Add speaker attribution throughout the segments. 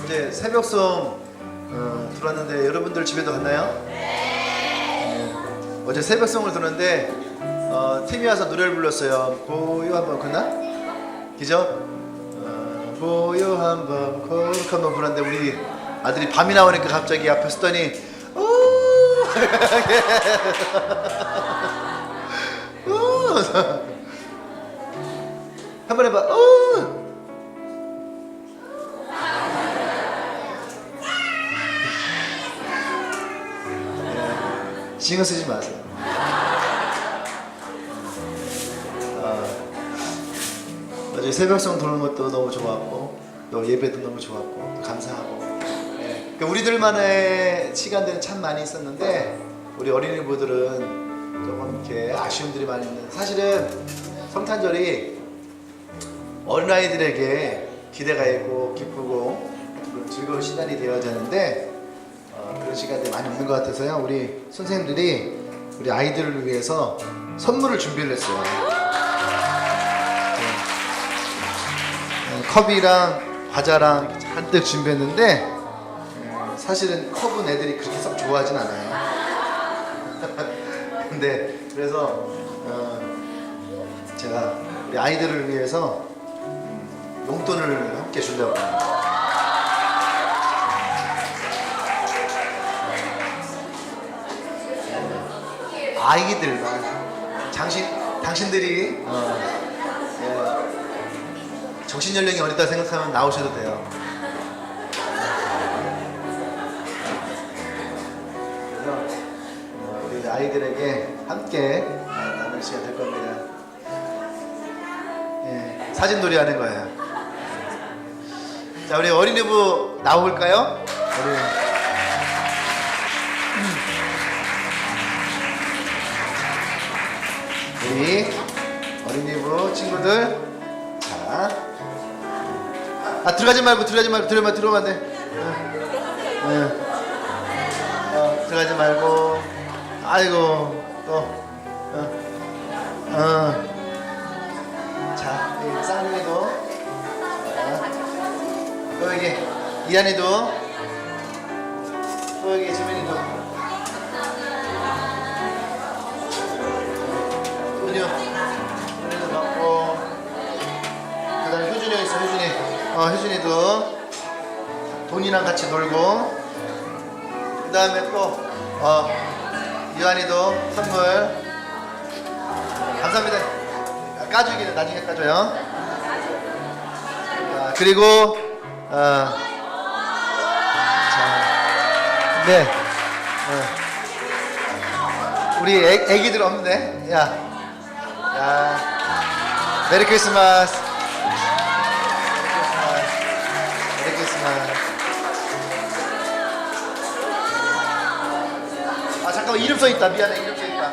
Speaker 1: 어제 새벽송 들었는데 여러분들 집에도 갔나요? 네. 어제 새벽송을 들었는데 팀이 와서 노래를 불렀어요. 고요 한번 그나? 그죠? 고요 한번 고요 한번 불렀는데 우리 아들이 밤이 나오니까 갑자기 앞에 서더니 한번 해봐. 신경 쓰지 마세요. 어제 새벽송 도는 것도 너무 좋았고 또 예배도 너무 좋았고 또 감사하고 그러니까 우리들만의 시간들은 참 많이 있었는데 우리 어린이부들은 조금 이렇게 아쉬움들이 많이 있는 사실은 성탄절이 어린아이들에게 기대가 있고 기쁘고 즐거운 시간이 되어야 되는데 그런 시간들이 많이 없는 것 같아서요. 우리 선생님들이 우리 아이들을 위해서 선물을 준비를 했어요. 컵이랑 과자랑 잔뜩 준비했는데 사실은 컵은 애들이 그렇게 썩 좋아하진 않아요. 근데 그래서 제가 우리 아이들을 위해서 용돈을 함께 주려고 합니다. 아이들만 당신들이 정신 연령이 어리다 생각하면 나오셔도 돼요. 그래서 우리 아이들에게 함께 나눌 시간 될 겁니다. 사진놀이 하는 거예요. 자, 우리 어린이부 나올까요? 우리 어린이부 친구들, 자, 들어가지 말고 들어가면 안 돼. 들어가지 말고, 아이고 또, 자, 여기 쌍둥이도, 또 여기 이한이도, 또 여기 지민이도. 효준이도 맞고, 그 다음에 효준이 있어. 효준이도 돈이랑 같이 놀고, 그 다음에 또 유한이도 선물 감사합니다. 까주기는 나중에 까줘요. 그리고 자, 네, 우리 애기들 없는데, 야, 메리 크리스마스. 메리 크리스마스. 잠깐만, 이름 써있다. 미안해, 이름 써있다.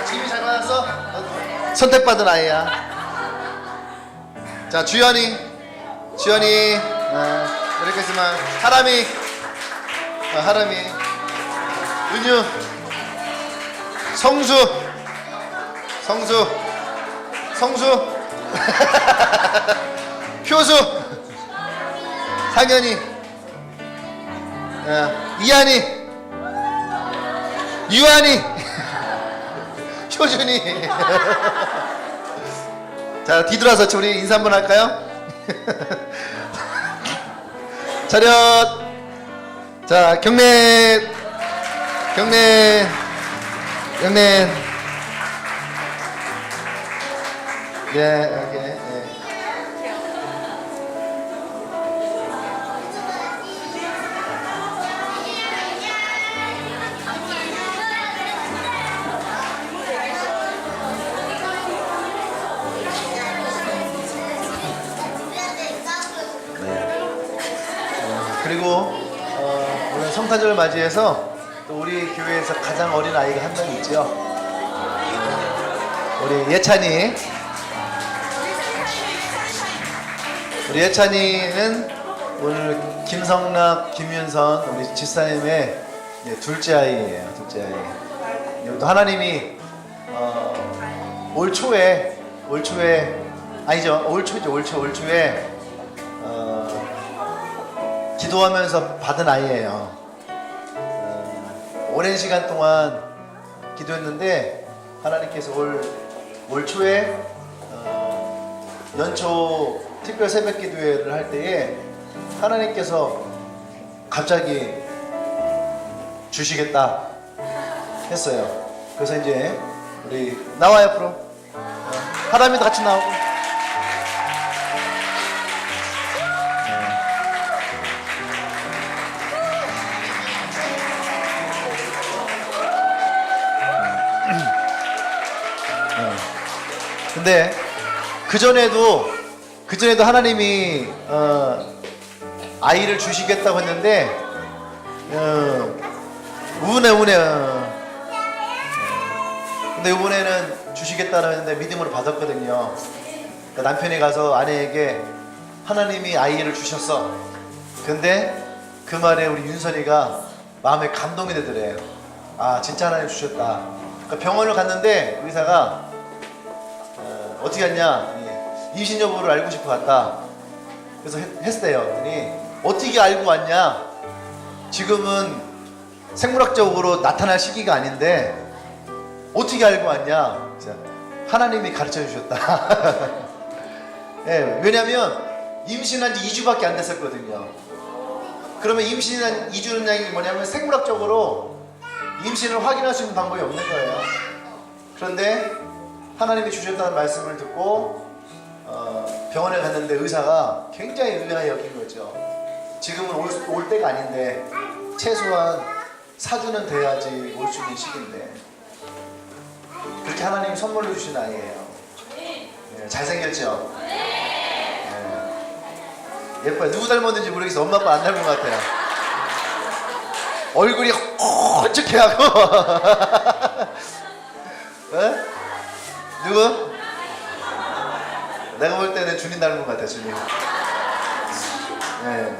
Speaker 1: 지금이 잘 받았어? 선택받은 아이야. 자, 주연이, 메리 크리스마스. 하람이, 은유, 성수 표수, 상현이, 이한이, 유한이, 효준이. 자, 뒤돌아서 우리 인사 한번 할까요? 차렷. 자, 경례. 네, 오케이. 그리고 오늘 성탄절을 맞이해서 또 우리 교회에서 가장 어린 아이가 한 명 있죠. 우리 예찬이는 오늘 김성락, 김윤선 우리 집사님의 둘째 아이예요. 또 하나님이 올 초에 아니죠. 올 초에 기도하면서 받은 아이예요. 오랜 시간 동안 기도했는데 하나님께서 올 초에 연초 특별 새벽 기도회를 할 때에 하나님께서 갑자기 주시겠다 했어요. 그래서 이제 우리 나와요 앞으로. 하람이도 같이 나오고. 근데 그전에도 하나님이 아이를 주시겠다고 했는데 우네 근데 이번에는 주시겠다고 했는데 믿음으로 받았거든요. 그러니까 남편이 가서 아내에게 하나님이 아이를 주셨어. 근데 그 말에 우리 윤선이가 마음에 감동이 되더래요. 아 진짜 하나님 주셨다. 그러니까 병원을 갔는데 의사가 어떻게 했냐, 임신 여부를 알고 싶어 갔다. 그래서 했대요. 그랬더니 어떻게 알고 왔냐, 지금은 생물학적으로 나타날 시기가 아닌데 어떻게 알고 왔냐, 하나님이 가르쳐 주셨다. 네, 왜냐면 임신한 지 2주밖에 안 됐었거든요. 그러면 임신한 2주는 양이 뭐냐면 생물학적으로 임신을 확인할 수 있는 방법이 없는 거예요. 그런데 하나님이 주셨다는 말씀을 듣고 병원에 갔는데 의사가 굉장히 의아해 여긴 거죠. 지금은 올 때가 아닌데 최소한 4주는 돼야지 올 수 있는 시기인데, 그렇게 하나님이 선물로 주신 아이예요. 네, 잘생겼죠? 네. 예뻐요. 누구 닮았는지 모르겠어. 엄마 아빠 안 닮은 것 같아요. 얼굴이 홀쭉해하고. 네? 누구? 내가 볼 때는 주님 닮은 것 같아, 주님. 네.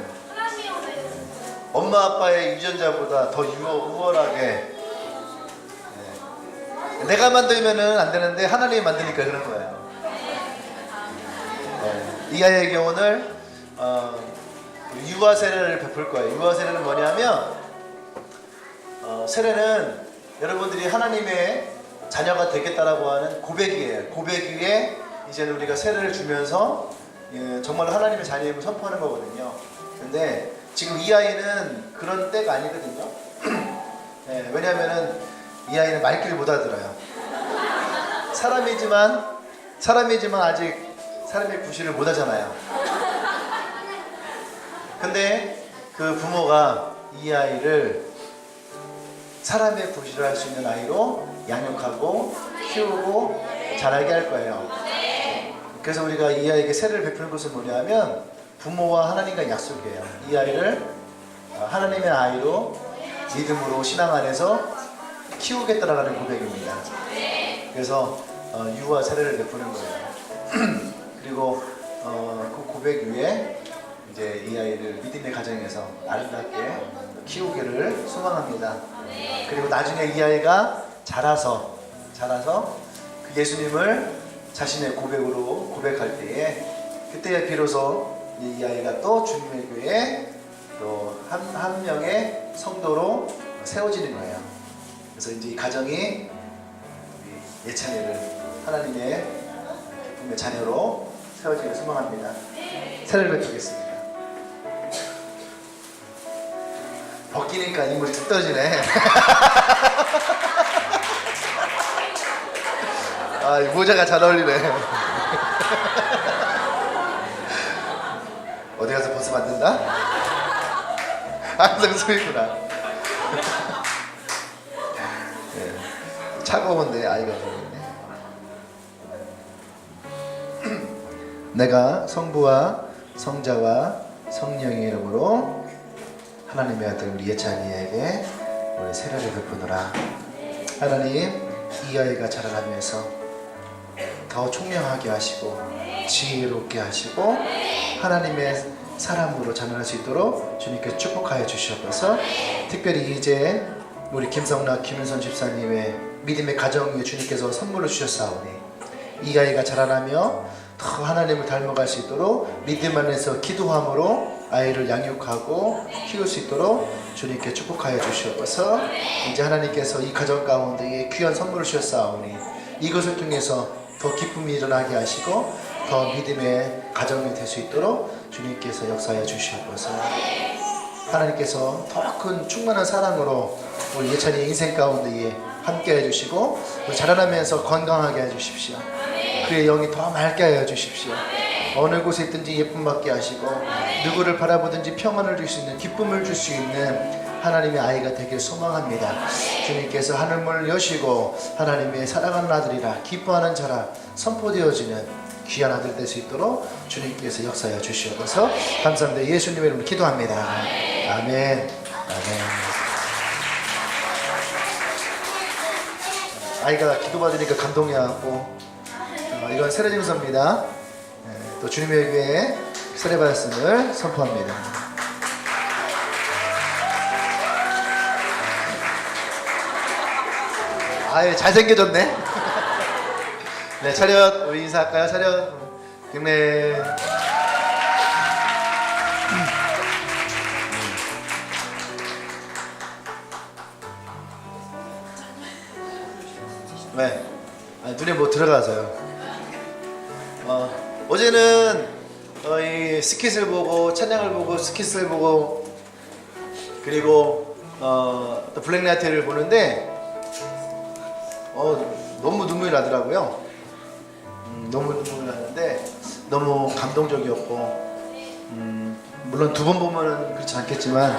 Speaker 1: 엄마 아빠의 유전자보다 더 우월하게. 네. 내가 만들면은 안 되는데 하나님이 만드니까 그런 거예요. 네. 이 아이의 경우는 유아 세례를 베풀 거예요. 유아 세례는 뭐냐면 세례는 여러분들이 하나님의 자녀가 되겠다라고 하는 고백이에요. 고백 위에 이제는 우리가 세례를 주면서 정말 하나님의 자녀임을 선포하는 거거든요. 근데 지금 이 아이는 그런 때가 아니거든요. 네, 왜냐하면은 이 아이는 말귀를 못 알아들어요. 사람이지만 아직 사람의 구실을 못 하잖아요. 근데 그 부모가 이 아이를 사람의 구실을 할 수 있는 아이로 양육하고 키우고 자라게 할 거예요. 그래서 우리가 이 아이에게 세례를 베푸는 것은 뭐냐면 부모와 하나님과의 약속이에요. 이 아이를 하나님의 아이로 믿음으로 신앙 안에서 키우겠다라는 고백입니다. 그래서 유아 세례를 베푸는 거예요. 그리고 그 고백 위에 이제 이 아이를 믿음의 가정에서 아름답게 키우기를 소망합니다. 그리고 나중에 이 아이가 자라서 그 예수님을 자신의 고백으로 고백할 때에 그때에 비로소 이 아이가 또 주님의 교회에 또 한 명의 성도로 세워지는 거예요. 그래서 이제 이 가정이 예찬이를 하나님의 기쁨의 자녀로 세워지기를 소망합니다. 세례를 베푸겠습니다. 벗기니까 인물이 툭 떨어지네. 아, 모자가 잘 어울리네. 어디 가서 벗으면 안 된다? 항상 소리구나. 네, 차가운데 아이가 보이네. 내가 성부와 성자와 성령의 이름으로 하나님의 아들 우리 예찬이에게 우리 세례를 베푸노라. 하나님, 이 아이가 자라나면서 더 총명하게 하시고 지혜롭게 하시고 하나님의 사람으로 자라날 수 있도록 주님께 축복하여 주시옵소서. 특별히 이제 우리 김성락, 김윤선 집사님의 믿음의 가정 위에 주님께서 선물을 주셨사오니 이 아이가 자라나며 더 하나님을 닮아갈 수 있도록 믿음 안에서 기도함으로 아이를 양육하고 키울 수 있도록 주님께 축복하여 주시옵소서. 이제 하나님께서 이 가정 가운데에 귀한 선물을 주셨사오니 이것을 통해서 더 기쁨이 일어나게 하시고 더 믿음의 가정이 될 수 있도록 주님께서 역사하여 주시옵소서. 하나님께서 더 큰 충만한 사랑으로 우리 예찬이의 인생 가운데에 함께 해주시고 자라나면서 건강하게 해주십시오. 그의 영이 더 맑게 하여 주십시오. 어느 곳에 있든지 예쁨 받게 하시고 누구를 바라보든지 평안을 줄 수 있는 기쁨을 줄 수 있는 하나님의 아이가 되길 소망합니다. 주님께서 하늘문을 여시고 하나님의 사랑하는 아들이라 기뻐하는 자라 선포되어지는 귀한 아들 될 수 있도록 주님께서 역사하여 주시옵소서. 감사합니다. 예수님의 이름으로 기도합니다. 아멘. 아멘. 아이가 기도받으니까 감동해하고 이건 세례증서입니다. 또 주님의 교회에 세례받았음을 선포합니다. 아예 잘생겨졌네. 네, 차렷. 우리 인사할까요? 차렷. 경례. 왜? 아니, 눈에 뭐 들어가서요. 어제는 이 스킷을 보고 찬양을 보고 스킷을 보고 그리고 또 블랙라이트를 보는데 너무 눈물이 나더라고요. 너무 눈물이 나는데 너무 감동적이었고 물론 두 번 보면은 그렇지 않겠지만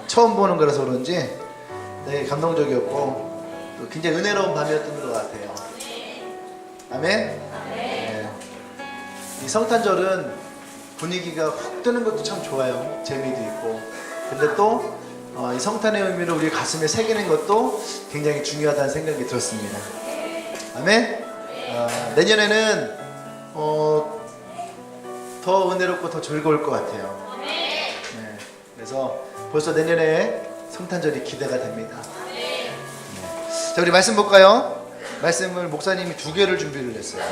Speaker 1: 처음 보는 거라서 그런지 되게 감동적이었고 또 굉장히 은혜로운 밤이었던 것 같아요. 아멘. 네. 이 성탄절은 분위기가 확 뜨는 것도 참 좋아요. 재미도 있고. 근데 또 이 성탄의 의미를 우리 가슴에 새기는 것도 굉장히 중요하다는 생각이 들었습니다. 아멘. 내년에는 더 은혜롭고 더 즐거울 것 같아요. 네. 그래서 벌써 내년에 성탄절이 기대가 됩니다. 네. 자, 우리 말씀 볼까요? 말씀을 목사님이 2개를 준비를 했어요.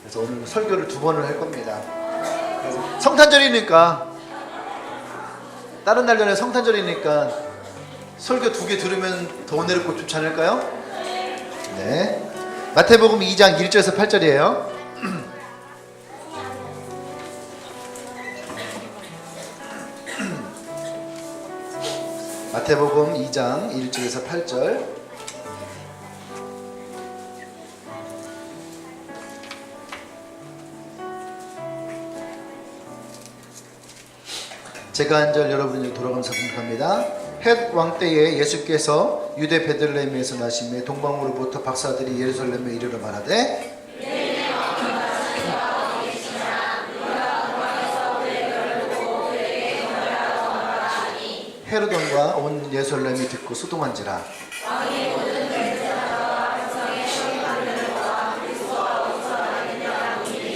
Speaker 1: 그래서 오늘 설교를 2번을 할 겁니다. 성탄절이니까 다른 날들에 성탄절이니까 설교 2개 들으면 더 은혜롭고 좋지 않을까요? 네. 마태복음 2장 1절에서 8절이에요. 마태복음 2장 1절에서 8절. 제가 한 절 여러분이 돌아가면서 공부합니다. 헷 왕 때에 예수께서 유대 베들레헴에서 나심에 동방으로부터 박사들이 예루살렘에 이르러 말하되 헤로돈과 온 예루살렘이 듣고 수동한지라.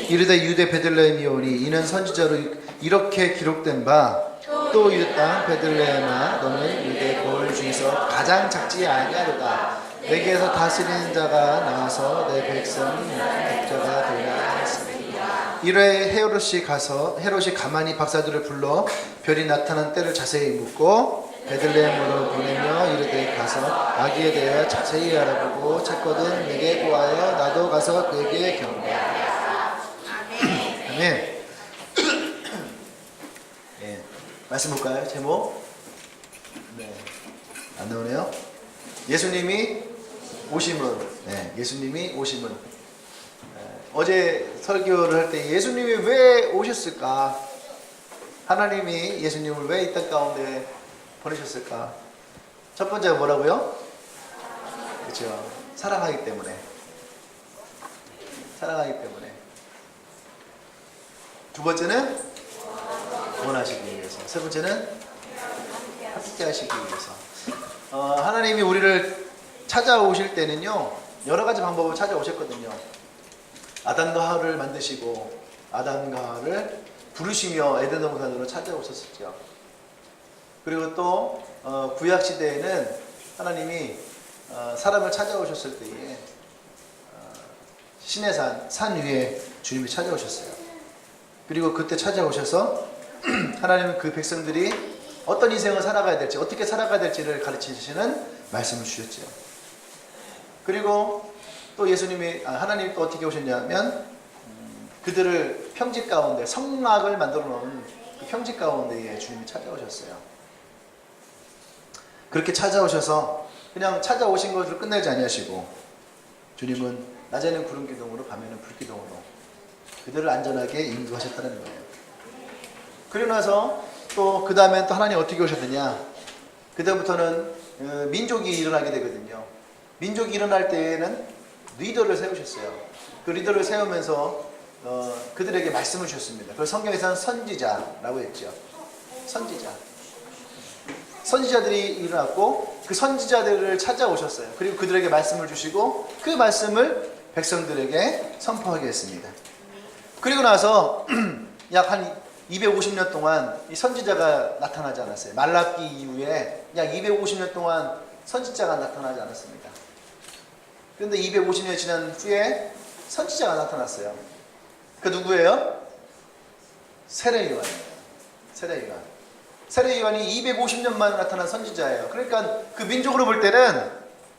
Speaker 1: 이르되 유대 베들레헴이오니 이는 선지자로 이렇게 기록된 바 또 이 땅 베들레헴아 너는 유대 고을 중에서 가장 작지 아니하도다. 내게서 다스리는 자가 나와서 내 백성 목자가 되리라 했습니다. 이래 헤롯이 가만히 박사들을 불러 별이 나타난 때를 자세히 묻고 베들레헴으로 보내며 이르되 가서 아기에 대하여 자세히 알아보고 찾거든 내게 고하여 나도 가서 그에게 경배하라. 아멘. 네. 말씀 볼까요? 제목? 네. 안 나오네요. 예수님이 오심은. 네. 예수님이 오심은. 네. 어제 설교를 할 때 예수님이 왜 오셨을까? 하나님이 예수님을 왜 이 땅 가운데 보내셨을까? 첫 번째가 뭐라고요? 그렇죠. 사랑하기 때문에. 사랑하기 때문에. 두 번째는 원하시기 위해서. 세 번째는 함께 하시기 위해서. 하나님이 우리를 찾아오실 때는요, 여러 가지 방법으로 찾아오셨거든요. 아담과 하와를 만드시고 아담과 하와를 부르시며 에덴 동산으로 찾아오셨었죠. 그리고 또 구약 시대에는 하나님이 사람을 찾아오셨을 때에 신의 산 위에 주님이 찾아오셨어요. 그리고 그때 찾아오셔서 하나님은 그 백성들이 어떤 인생을 살아가야 될지, 어떻게 살아가야 될지를 가르치시는 말씀을 주셨죠. 그리고 또 예수님이, 하나님이 또 어떻게 오셨냐면 그들을 평지 가운데, 성막을 만들어 놓은 그 평지 가운데에 주님이 찾아오셨어요. 그렇게 찾아오셔서 그냥 찾아오신 것을 끝내지 아니하시고, 주님은 낮에는 구름 기둥으로 밤에는 불 기둥으로 그들을 안전하게 인도하셨다는 거예요. 그리고 나서 또 그 다음엔 또 하나님 어떻게 오셨느냐, 그 다음부터는 민족이 일어나게 되거든요. 민족이 일어날 때에는 리더를 세우셨어요. 그 리더를 세우면서 그들에게 말씀을 주셨습니다. 그래서 성경에서는 선지자라고 했죠. 선지자들이 일어났고 그 선지자들을 찾아오셨어요. 그리고 그들에게 말씀을 주시고 그 말씀을 백성들에게 선포하게 했습니다. 그리고 나서 약 한 250년 동안 이 선지자가 나타나지 않았어요. 말라기 이후에 약 250년 동안 선지자가 나타나지 않았습니다. 그런데 250년이 지난 후에 선지자가 나타났어요. 그 누구예요? 세례 요한이에요. 세례 요한이 250년 만에 나타난 선지자예요. 그러니까 그 민족으로 볼 때는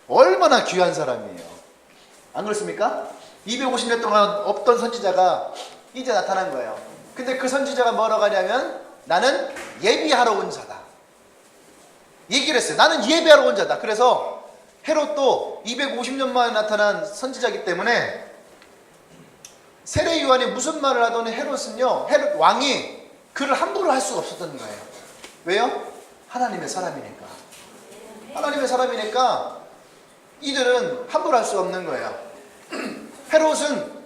Speaker 1: 얼마나 귀한 사람이에요. 안 그렇습니까? 250년 동안 없던 선지자가 이제 나타난 거예요. 근데 그 선지자가 뭐라고 하냐면 나는 예비하러 온 자다. 얘기를 했어요. 나는 예비하러 온 자다. 그래서 헤롯도 250년 만에 나타난 선지자이기 때문에 세례 요한이 무슨 말을 하더니 헤롯은요, 헤롯 왕이 그를 함부로 할 수가 없었던 거예요. 왜요? 하나님의 사람이니까. 하나님의 사람이니까 이들은 함부로 할 수가 없는 거예요. 헤롯은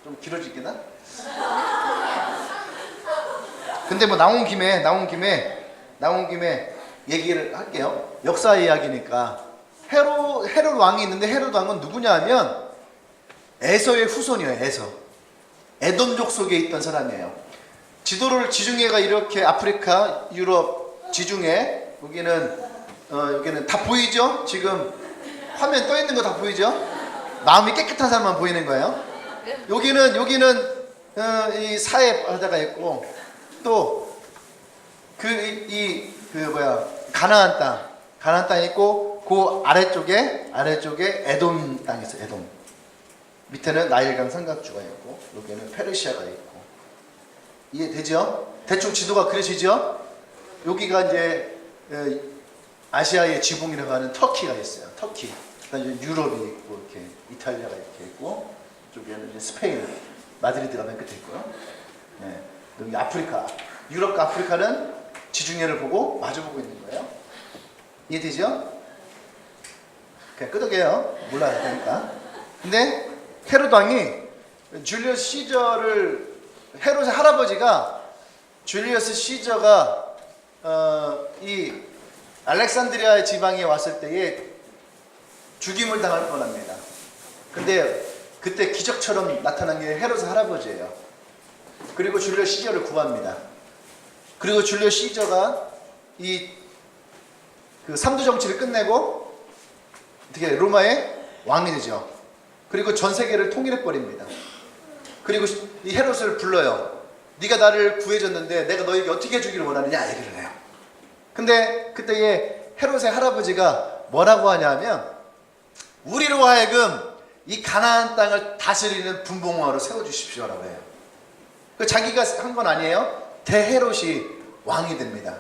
Speaker 1: 좀 길어지겠나? 근데 뭐 나온 김에 얘기를 할게요. 역사 이야기니까. 헤롯 왕이 있는데 헤롯 왕은 누구냐 하면 에서의 후손이에요. 에돔족 속에 있던 사람이에요. 지중해가 이렇게 아프리카, 유럽, 지중해, 여기는 다 보이죠? 지금 화면 떠 있는 거 다 보이죠? 마음이 깨끗한 사람만 보이는 거예요. 여기는 이 사해 바다가 있고 또 가나안 땅 있고 그 아래쪽에 에돔 땅이 있어요. 에돔. 밑에는 나일강 삼각주가 있고 여기는 페르시아가 있고. 이해되죠? 대충 지도가 그려지죠? 여기가 이제 아시아의 지붕이라고 하는 터키가 있어요. 터키. 그다음에 유럽이 있고 이렇게 이탈리아가 이렇게 있고 이쪽에는 이제 스페인, 마드리드가 맨 끝에 있고요. 네. 여기 아프리카, 유럽과 아프리카는 지중해를 보고 마주보고 있는 거예요. 이해되죠? 그냥 끄덕여요. 몰라야 되니까. 근데 헤롯 왕이 줄리어스 시저를, 헤롯의 할아버지가 줄리어스 시저가 이 알렉산드리아 지방에 왔을 때에 죽임을 당할 뻔합니다. 근데 그때 기적처럼 나타난 게 헤롯의 할아버지예요. 그리고 줄리어스 시저를 구합니다. 그리고 줄리어스 시저가 그 삼두 정치를 끝내고 어떻게 로마의 왕이 되죠. 그리고 전 세계를 통일해 버립니다. 그리고 이 헤롯을 불러요. 네가 나를 구해줬는데 내가 너에게 어떻게 해주기를 원하느냐 얘기를 해요. 근데 그때에 헤롯의 할아버지가 뭐라고 하냐면 우리로 하여금 이 가나안 땅을 다스리는 분봉왕으로 세워주십시오라고 해요. 그 자기가 한 건 아니에요. 대헤롯이 왕이 됩니다.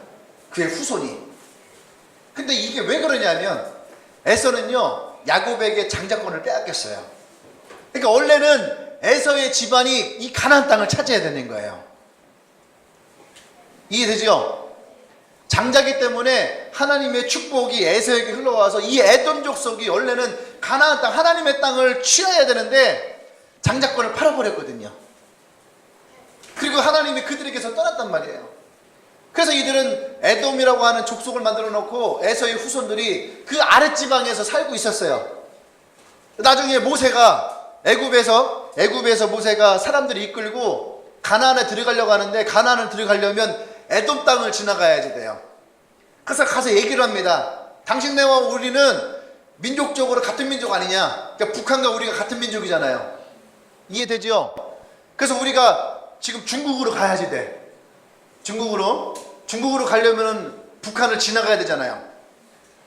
Speaker 1: 그의 후손이. 근데 이게 왜 그러냐면 에서는요 야곱에게 장자권을 빼앗겼어요. 그러니까 원래는 에서의 집안이 이 가나안 땅을 차지해야 되는 거예요. 이해되죠? 장자기 때문에 하나님의 축복이 에서에게 흘러와서 이 에돔 족속이 원래는 가나안 땅, 하나님의 땅을 취해야 되는데 장자권을 팔아버렸거든요. 그리고 하나님이 그들에게서 떠났단 말이에요. 그래서 이들은 에돔이라고 하는 족속을 만들어 놓고 에서의 후손들이 그 아랫지방에서 살고 있었어요. 나중에 모세가 애굽에서 모세가 사람들이 이끌고 가나안에 들어가려고 하는데 가나안을 들어가려면 에돔 땅을 지나가야지 돼요. 그래서 가서 얘기를 합니다. 당신네와 우리는 민족적으로 같은 민족 아니냐? 그러니까 북한과 우리가 같은 민족이잖아요. 이해되죠? 그래서 우리가 지금 중국으로 가야지 돼. 중국으로 가려면은 북한을 지나가야 되잖아요.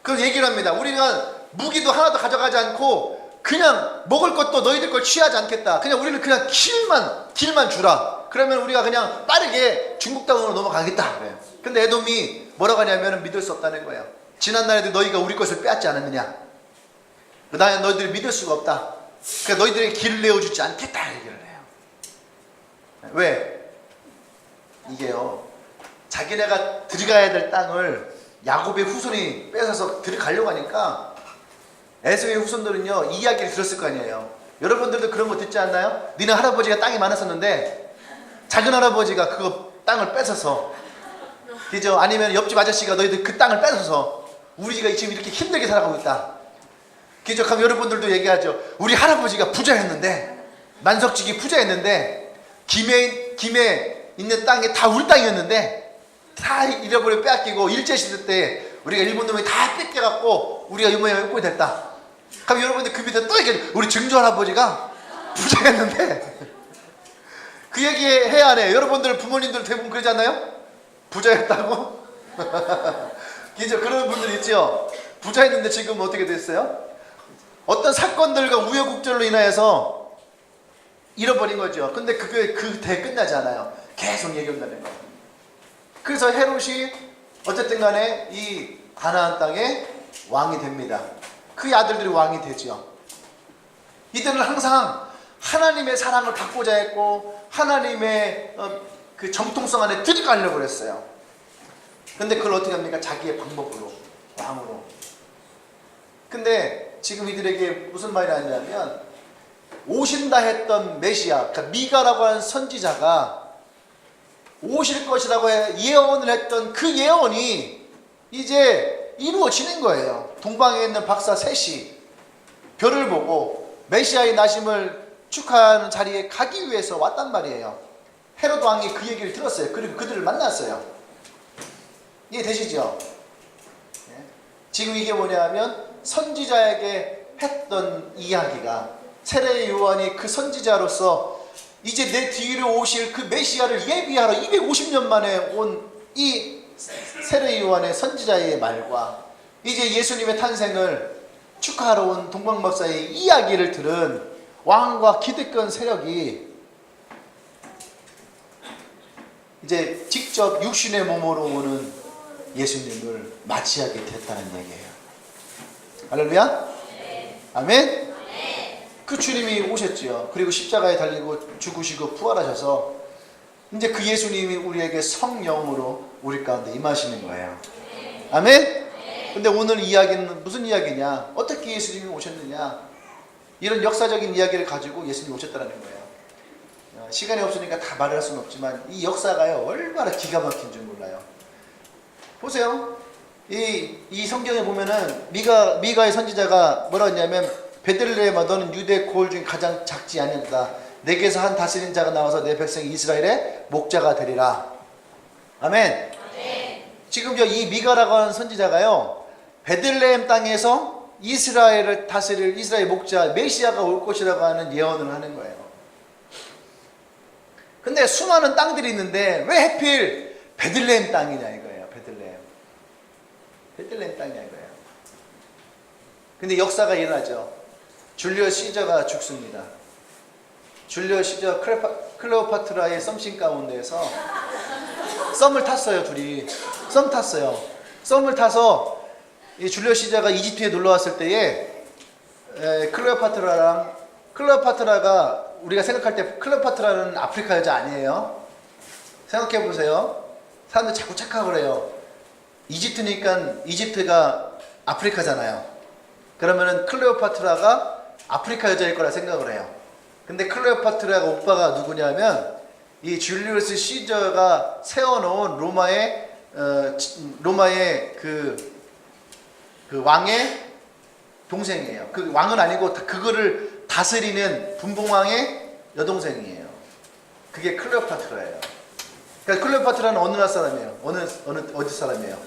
Speaker 1: 그래서 얘기를 합니다. 우리가 무기도 하나도 가져가지 않고 그냥 먹을 것도 너희들 걸 취하지 않겠다. 그냥 우리는 그냥 길만 주라. 그러면 우리가 그냥 빠르게 중국 땅으로 넘어가겠다. 그래요. 근데 에돔이 뭐라고 하냐면 믿을 수 없다는 거예요. 지난날에도 너희가 우리 것을 빼앗지 않았느냐. 나는 너희들이 믿을 수가 없다. 그러니까 너희들에게 길을 내어주지 않겠다 얘기를 해요. 왜? 이게요, 자기네가 들어가야 될 땅을 야곱의 후손이 뺏어서 들어가려고 하니까 에서의 후손들은요, 이 이야기를 들었을 거 아니에요. 여러분들도 그런 거 듣지 않나요? 니네 할아버지가 땅이 많았었는데 작은 할아버지가 그거 땅을 뺏어서, 그죠? 아니면 옆집 아저씨가 너희들 그 땅을 뺏어서 우리 집이 지금 이렇게 힘들게 살아가고 있다. 그죠? 그럼 여러분들도 얘기하죠. 우리 할아버지가 부자였는데, 만석직이 부자였는데 김해 있는 땅이 다 우리 땅이었는데 다 잃어버리고 빼앗기고 일제시대 때 우리가 일본 놈이 다 뺏겨갖고 우리가 이 모양이 꼴이 됐다. 그럼 여러분들 그 밑에 또 얘기하죠. 우리 증조 할아버지가 부자였는데 그 얘기 해야 하네. 여러분들 부모님들 대부분 그러지 않나요? 부자였다고? 그죠? 그런 분들 있죠. 부자였는데 지금 어떻게 됐어요? 어떤 사건들과 우여곡절로 인하여서 잃어버린 거죠. 근데 그게 그 대 끝나지 않아요. 계속 얘기한다는 거예요. 그래서 헤롯이 어쨌든 간에 이 가나안 땅의 왕이 됩니다. 그 아들들이 왕이 되죠. 이들은 항상 하나님의 사랑을 받고자 했고 하나님의 그 정통성 안에 들어가려고 그랬어요. 근데 그걸 어떻게 합니까? 자기의 방법으로, 왕으로. 근데 지금 이들에게 무슨 말이 나냐면, 오신다 했던 메시아, 그러니까 미가라고 하는 선지자가 오실 것이라고 예언을 했던 그 예언이 이제 이루어지는 거예요. 동방에 있는 박사 셋이 별을 보고 메시아의 나심을 축하하는 자리에 가기 위해서 왔단 말이에요. 헤롯 왕이 그 얘기를 들었어요. 그리고 그들을 만났어요. 이해되시죠? 네. 지금 이게 뭐냐면 선지자에게 했던 이야기가, 세례 요한이 그 선지자로서 이제 내 뒤로 오실 그 메시아를 예비하러 250년 만에 온 이 세례 요한의 선지자의 말과 이제 예수님의 탄생을 축하하러 온 동방박사의 이야기를 들은 왕과 기득권 세력이 이제 직접 육신의 몸으로 오는 예수님을 맞이하게 됐다는 얘기예요. 할렐루야? 아멘? 그 주님이 오셨지요. 그리고 십자가에 달리고 죽으시고 부활하셔서 이제 그 예수님이 우리에게 성령으로 우리 가운데 임하시는 거예요. 아멘? 근데 오늘 이야기는 무슨 이야기냐? 어떻게 예수님이 오셨느냐? 이런 역사적인 이야기를 가지고 예수님이 오셨다는 거예요. 시간이 없으니까 다 말을 할 수는 없지만 이 역사가요, 얼마나 기가 막힌 줄 몰라요. 보세요. 이 성경에 보면은 미가의 선지자가 뭐라 했냐면, 베들레헴아 너는 유대 고을 중에 가장 작지 아니하다. 내게서 한 다스리는 자가 나와서 내 백성 이스라엘의 목자가 되리라. 아멘. 지금 이 미가라고 하는 선지자가요, 베들레헴 땅에서 이스라엘을 다스릴 이스라엘 목자 메시아가 올 것이라고 하는 예언을 하는 거예요. 근데 수많은 땅들이 있는데 왜 하필 베들레헴 땅이냐 이거예요. 베들레헴 땅이냐 이거예요. 근데 역사가 일어나죠. 줄리어스 시저가 죽습니다. 줄리어스 시저 클레오파트라의 썸씬 가운데에서 썸을 탔어요. 둘이 썸 탔어요. 썸을 타서 이 줄리어스 시저가 이집트에 놀러 왔을 때에 클레오파트라가 우리가 생각할 때 클레오파트라는 아프리카 여자 아니에요. 생각해 보세요. 사람들 자꾸 착각을 해요. 이집트니까 이집트가 아프리카잖아요. 그러면은 클레오파트라가 아프리카 여자일 거라 생각을 해요. 근데 클레오파트라가 오빠가 누구냐면 이 줄리우스 시저가 세워놓은 로마의 그 왕의 동생이에요. 그 왕은 아니고 그거를 다스리는 분봉왕의 여동생이에요. 그게 클레오파트라예요. 그러니까 클레오파트라는 어느 나라 사람이에요? 어디 사람이에요?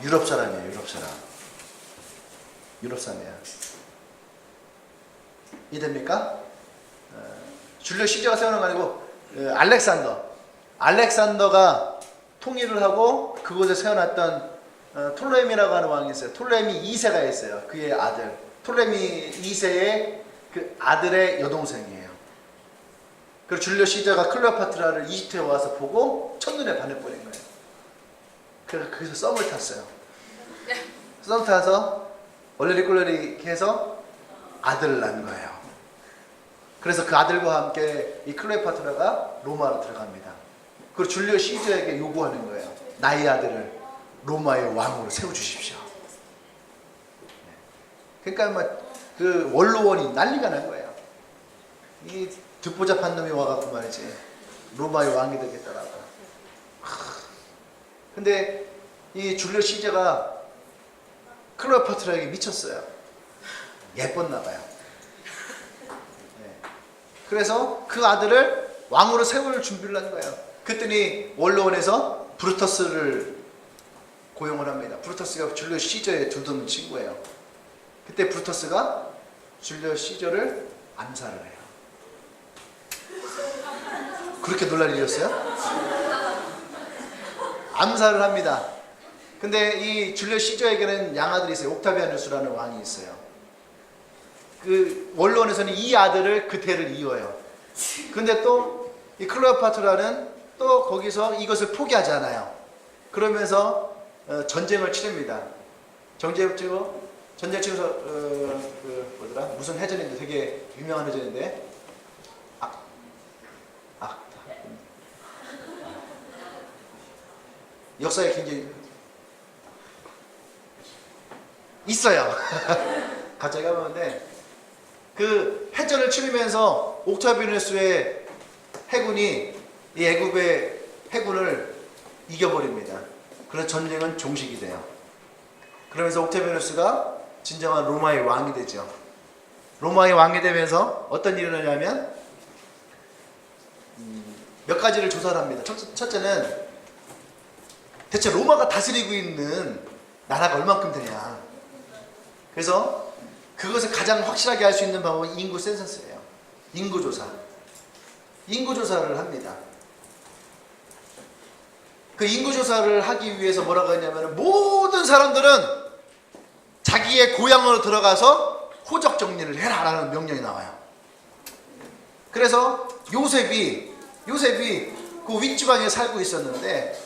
Speaker 1: 유럽 사람이에요. 유럽 사람이에요. 이해됩니까? 줄리오 시저가 세우는 거 아니고 알렉산더가 통일을 하고 그곳에 세워놨던 톨레미라고 하는 왕이 있어요. 톨레미 2세가 있어요. 그의 아들. 톨레미 2세의 그 아들의 여동생이에요. 그리고 줄리오 시저가 클레오파트라를 이집트에 와서 보고 첫눈에 반해버린 거예요. 그래서 거기서 썸을 탔어요. 썸 타서 얼레리꼴레리 해서 아들을 낳은 거예요. 그래서 그 아들과 함께 이 클레오파트라가 로마로 들어갑니다. 그리고 줄리오 시저에게 요구하는 거예요. 나의 아들을 로마의 왕으로 세워주십시오. 그러니까 막 그 원로원이 난리가 난 거예요. 이 듣보잡한 놈이 와갖고 말이지 로마의 왕이 되겠다라고. 근데 이 줄리오 시저가 클레오파트라에게 미쳤어요. 예뻤나 봐요. 그래서 그 아들을 왕으로 세울 준비를 한 거예요. 그랬더니 원로원에서 브루터스를 고용을 합니다. 브루터스가 줄리오 시저의 두둔 친구예요. 그때 브루터스가 줄리오 시저를 암살을 해요. 그렇게 놀랄 일이었어요? 암살을 합니다. 근데 이 줄리오 시저에게는 양아들이 있어요. 옥타비아누스라는 왕이 있어요. 그 원론에서는 이 아들을 그 대를 이어요. 근데 또 이 클레오파트라는 또 거기서 이것을 포기하지 않아요. 그러면서 전쟁을 치릅니다. 전쟁을 치고서 그 뭐더라? 무슨 해전인데 되게 유명한 해전인데 역사에 굉장히 있어요. 갑자기 가보는데 그 해전을 치르면서 옥타비아누스의 해군이 이 애굽의 해군을 이겨버립니다. 그래서 전쟁은 종식이 돼요. 그러면서 옥타비아누스가 진정한 로마의 왕이 되죠. 로마의 왕이 되면서 어떤 일이 일어나냐면 몇 가지를 조사를 합니다. 첫째는 대체 로마가 다스리고 있는 나라가 얼만큼 되냐. 그래서 그것을 가장 확실하게 알 수 있는 방법은 인구 센서스예요. 인구조사. 인구조사를 합니다. 그 인구조사를 하기 위해서 뭐라고 했냐면 모든 사람들은 자기의 고향으로 들어가서 호적 정리를 해라 라는 명령이 나와요. 그래서 요셉이 그 윗지방에 살고 있었는데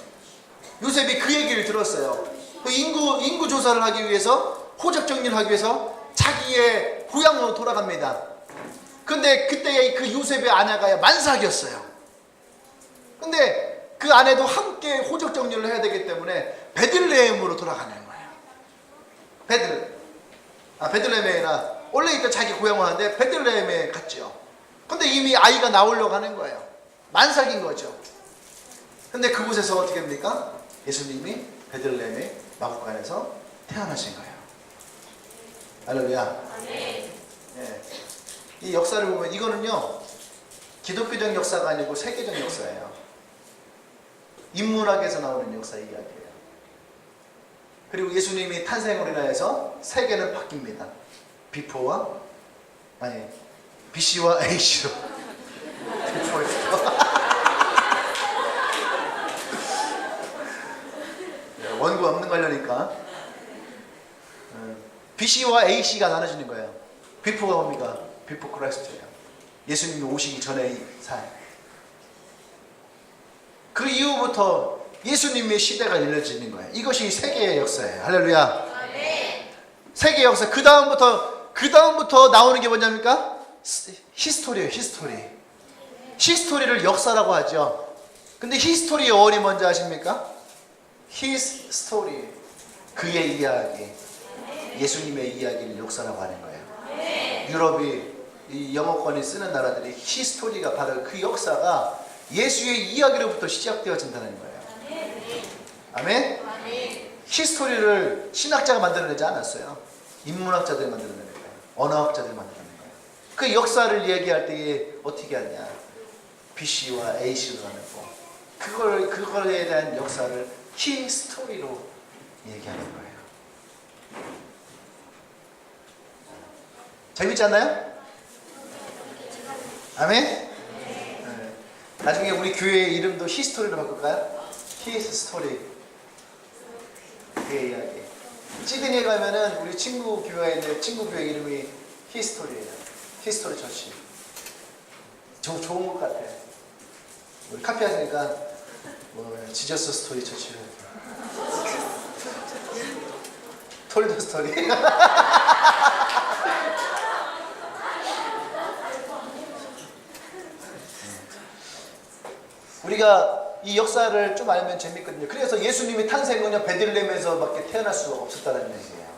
Speaker 1: 요셉이 그 얘기를 들었어요. 그 인구 조사를 하기 위해서 호적 정리를 하기 위해서 자기의 고향으로 돌아갑니다. 근데 그때 그 요셉의 아내가 만삭이었어요. 근데 그 아내도 함께 호적 정리를 해야 되기 때문에 베들레헴으로 돌아가는 거예요. 베들레헴에 아니라 원래 있던 자기 고향을 하는데 베들레헴에 갔죠. 근데 이미 아이가 나오려고 하는 거예요. 만삭인 거죠. 근데 그곳에서 어떻게 됩니까? 예수님이 베들레헴의 마구간에서 태어나신 거예요. 할렐루야. 네. 이 역사를 보면 이거는요 기독교적 역사가 아니고 세계적 역사예요. 인문학에서 나오는 역사 이야기예요. 그리고 예수님이 탄생으로 인하여서 세계는 바뀝니다. BC와 AC로. 원고 없는 관련이니까 BC와 AC가 나눠지는 거예요. 비포가 뭡니까? 비포 크라이스트예요. 예수님이 오시기 전의 삶. 그 이후부터 예수님의 시대가 열려지는 거예요. 이것이 세계의 역사예요. 할렐루야. 네. 세계 역사. 그 다음부터 나오는 게 뭐냐니까? 히스토리예요. 히스토리를 역사라고 하죠. 근데 히스토리의 어원이 뭔지 아십니까? His story. 그의 이야기. 예수님의 이야기를 역사라고 하는 거예요. 유럽이 이 영어권이 쓰는 나라들이 히스토리가 바로 그 역사가 예수의 이야기로부터 시작되어진다는 거예요. 아멘? 히스토리를 신학자가 만들어내지 않았어요. 인문학자들이 만들어내는 거예요. 언어학자들이 만들어내는 거예요. 그 역사를 얘기할 때에 어떻게 하냐? BC와 AC로 하는 거. 그거에 대한 역사를 히스토리로 얘기하는 거예요. 재밌지 않나요? 아멘? 네. 나중에 우리 교회 이름도 히스토리로 바꿀까요? 히스토리. 그 이야기. 시드니에 가면은 우리 친구 교회에 있는 친구 교회 이름이 히스토리예요. 히스토리 처치. 좋은 것 같아. 우리 카페 하시니까 뭐 지저스 스토리 처치를. 톨드 스토리. 우리가 이 역사를 좀 알면 재밌거든요. 그래서 예수님이 탄생은요 베들레헴에서밖에 태어날 수가 없었다는 얘기예요.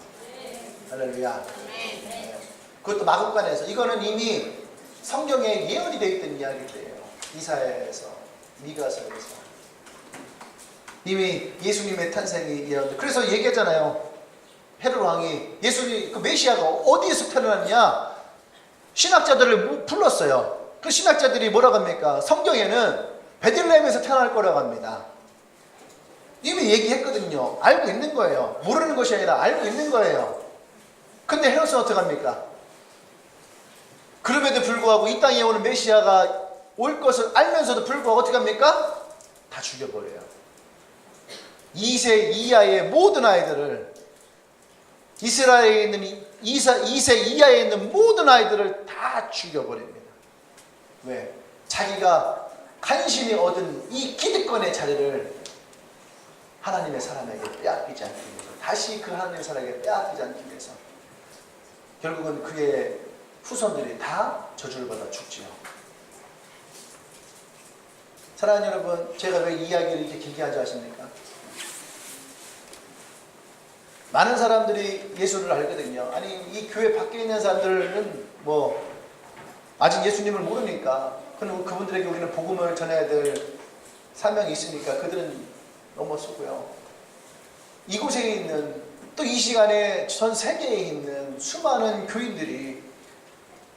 Speaker 1: 할렐루야. 네. 그것도 마국간에서. 이거는 이미 성경에 예언이 되어 있던 이야기예요. 이사야에서, 미가서에서 이미 예수님의 탄생이 예언. 그래서 얘기했잖아요. 헤롯 왕이 예수님 그 메시아가 어디에서 태어났냐? 신학자들을 불렀어요. 그 신학자들이 뭐라고 합니까? 성경에는 베들레헴에서 태어날 거라고 합니다. 이미 얘기했거든요. 알고 있는 거예요. 모르는 것이 아니라 알고 있는 거예요. 근데 헤롯은 어떡합니까? 그럼에도 불구하고 이 땅에 오는 메시아가 올 것을 알면서도 불구하고 어떡합니까? 다 죽여버려요. 2세 이하의 모든 아이들을, 이스라엘에 있는 2세 이하에 있는 모든 아이들을 다 죽여버립니다. 왜? 자기가 간신히 얻은 이 기득권의 자리를 하나님의 사람에게 빼앗기지 않기 위해서, 다시 그 하나님의 사람에게 빼앗기지 않기 위해서 결국은 그의 후손들이 다 저주를 받아 죽지요. 사랑하는 여러분, 제가 왜 이야기를 이렇게 길게 하지 않습니까? 많은 사람들이 예수를 알거든요. 아니 이 교회 밖에 있는 사람들은 뭐 아직 예수님을 모르니까 그럼 그분들에게 우리는 복음을 전해야 될 사명이 있으니까 그들은 넘어서고요. 이곳에 있는, 또 이 시간에 전 세계에 있는 수많은 교인들이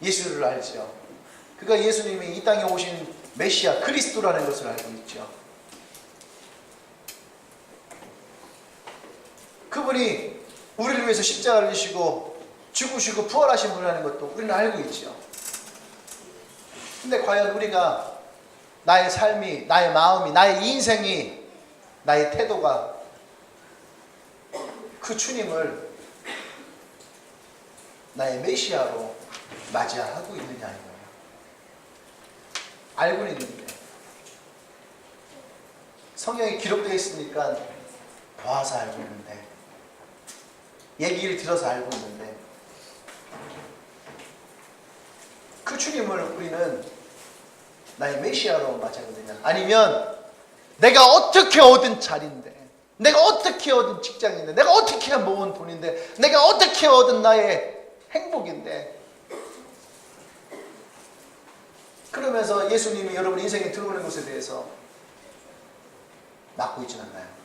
Speaker 1: 예수를 알죠. 그러니까 예수님이 이 땅에 오신 메시아 그리스도라는 것을 알고 있죠. 그분이 우리를 위해서 십자가를 지시고 죽으시고 부활하신 분이라는 것도 우리는 알고 있죠. 근데 과연 우리가 나의 삶이, 나의 마음이, 나의 인생이, 나의 태도가 그 주님을 나의 메시아로 맞이하고 있느냐는 거예요. 알고는 있는데 성경에 기록되어 있으니까 봐서 알고 있는데, 얘기를 들어서 알고 있는데 그 주님을 우리는 나의 메시아로 맞이하거든요. 아니면 내가 어떻게 얻은 자리인데, 내가 어떻게 얻은 직장인데, 내가 어떻게 모은 돈인데, 내가 어떻게 얻은 나의 행복인데, 그러면서 예수님이 여러분 인생에 들어오는 것에 대해서 맡고 있지는 않나요?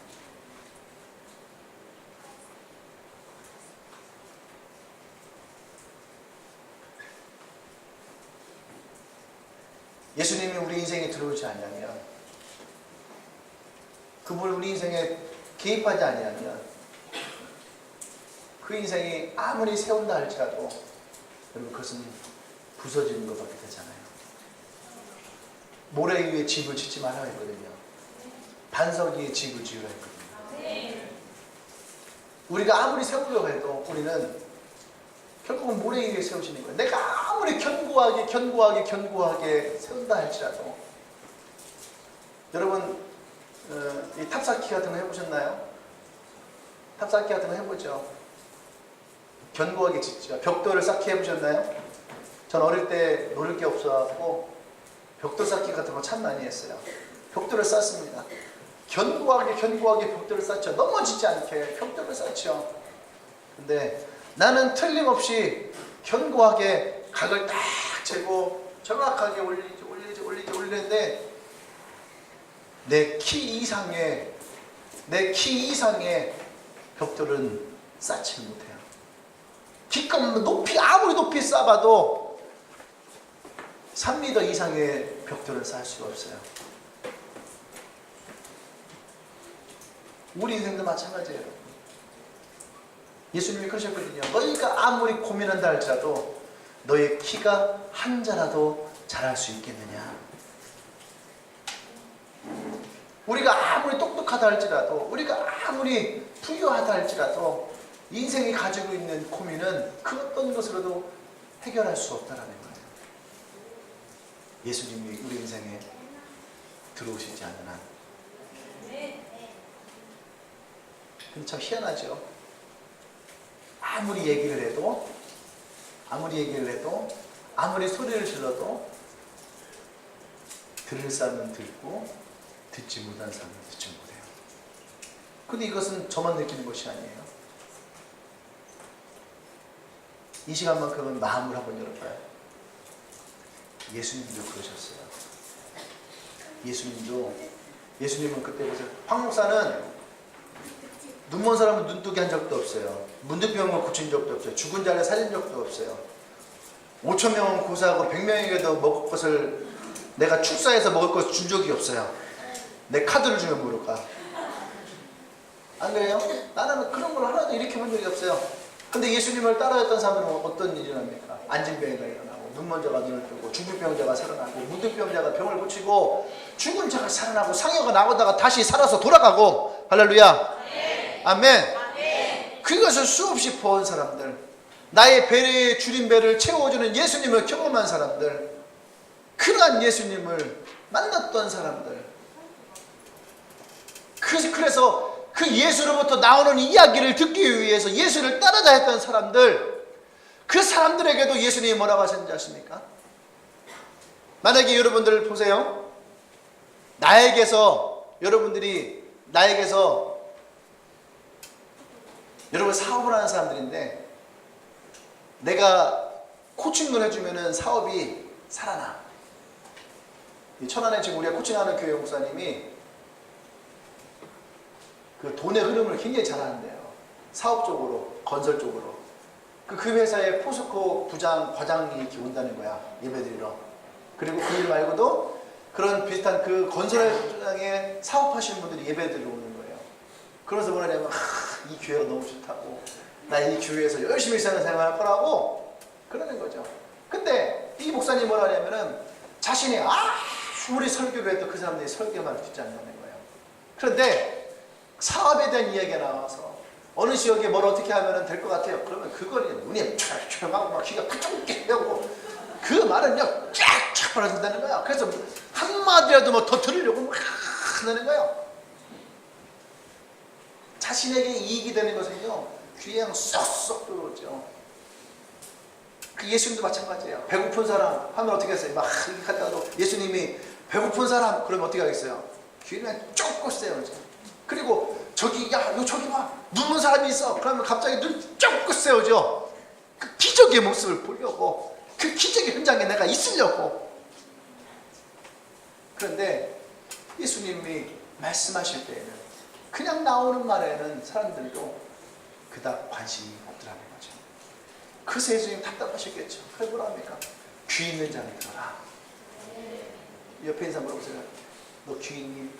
Speaker 1: 예수님이 우리 인생에 들어오지 않냐면, 그분을 우리 인생에 개입하지 않냐면 그 인생이 아무리 세운다 할지라도 여러분 그것은 부서지는 것밖에 되잖아요. 모래 위에 집을 짓지 말라 했거든요. 반석 위에 집을 지으라 했거든요. 우리가 아무리 세우려고 해도 우리는 결국은 모래 위에 세우시는 거예요. 내가 아무리 견고하게 세운다 할지라도. 여러분 이 탑쌓기 같은 거 해보셨나요? 탑쌓기 같은 거 해보죠. 견고하게 짓죠. 벽돌을 쌓기 해보셨나요? 전 어릴 때 노릴 게 없어갖고 벽돌 쌓기 같은 거 참 많이 했어요. 벽돌을 쌓습니다. 견고하게 벽돌을 쌓죠. 넘어지지 않게 벽돌을 쌓죠. 근데 나는 틀림없이 견고하게 각을 딱 재고 정확하게 올리는데 내 키 이상의 벽돌은 쌓지 못해요. 기껏 아무리 높이 쌓아봐도 3m 이상의 벽돌은 쌓을 수가 없어요. 우리 인생도 마찬가지예요. 예수님이 그러셨거든요. 너희가 아무리 고민한다 할지라도 너의 키가 한 자라도 자랄 수 있겠느냐. 우리가 아무리 똑똑하다 할지라도, 우리가 아무리 부유하다 할지라도 인생이 가지고 있는 고민은 그 어떤 것으로도 해결할 수 없다라는 거예요. 예수님이 우리 인생에 들어오시지 않는 한. 근데 참 희한하죠. 아무리 얘기를 해도, 아무리 소리를 질러도 들을 사람은 듣고 듣지 못한 사람은 듣지 못해요. 근데 이것은 저만 느끼는 것이 아니에요. 이 시간만큼은 마음을 한번 열어봐요. 예수님도 그러셨어요. 예수님은 그때 보세요. 황 목사는 눈먼 사람은 눈뜨게 한 적도 없어요. 문득병을 고친 적도 없어요. 죽은 자를 살린 적도 없어요. 5,000명은 고사하고 100명에게도 먹을 것을 내가 축사해서 먹을 것을 준 적이 없어요. 내 카드를 주면 모를까. 안 그래요? 나는 그런 걸 하나도 일으켜본 적이 없어요. 근데 예수님을 따라했던 사람들은 어떤 일이 납니까? 앉은병이가 일어나고, 눈먼 자가 눈을 뜨고, 죽은 병자가 살아나고, 문득병자가 병을 고치고, 죽은 자가 살아나고, 상여가 나오다가 다시 살아서 돌아가고. 할렐루야. 아멘. 그것을 수없이 본 사람들, 나의 배에 줄인 배를 채워주는 예수님을 경험한 사람들, 그러한 예수님을 만났던 사람들, 그래서 그 예수로부터 나오는 이야기를 듣기 위해서 예수를 따라다 했던 사람들, 그 사람들에게도 예수님이 뭐라고 하셨는지 아십니까? 만약에 여러분들 보세요. 여러분 사업을 하는 사람들인데, 내가 코칭을 해주면은 사업이 살아나. 천안에 지금 우리가 코칭하는 교회 목사님이 그 돈의 흐름을 굉장히 잘 하는데요. 사업적으로, 건설적으로. 그 회사에 포스코 부장, 과장이 이렇게 온다는 거야. 예배드리러. 그리고 그 일 말고도 그런 비슷한 그 건설 현장에 사업하시는 분들이 예배드리러 오는 거예요. 그래서 뭐냐면, 이 교회가 너무 좋다고. 나 이 교회에서 열심히 생활할 거라고 그러는 거죠. 근데 이 목사님이 뭐라 하냐면은 자신이 아무리 설교를 해도 그 사람들이 설교만 듣지 않는 거예요. 그런데 사업에 대한 이야기가 나와서 어느 지역에 뭘 어떻게 하면 될 것 같아요. 그러면 그걸 눈이 촤촤하고 막 귀가 푸쩍게 되고 그 말은요 쫙쫙 벌어진다는 거예요. 그래서 한마디라도 뭐 더 들으려고 막 하는 거예요. 자신에게 이익이 되는 것은요 귀에 그냥 쏙쏙 들어오죠. 그 예수님도 마찬가지예요. 배고픈 사람 하면 어떻게 했어요? 막 이렇게 갔다가도 예수님이 배고픈 사람 그러면 어떻게 하겠어요? 귀를 그냥 쫑긋 세우죠. 그리고 저기 저기 봐 눈먼 사람이 있어. 그러면 갑자기 눈 쫑긋 세우죠. 그 기적의 모습을 보려고, 그 기적의 현장에 내가 있으려고. 그런데 예수님이 말씀하실 때에는 그냥 나오는 말에는 사람들도 그닥 관심이 없더라는 거죠. 그래서 예수님 답답하셨겠죠. 그래 뭐라 합니까? 귀 있는 자는 들어라. 옆에 있는 사람 물어보세요. 너 귀 있니?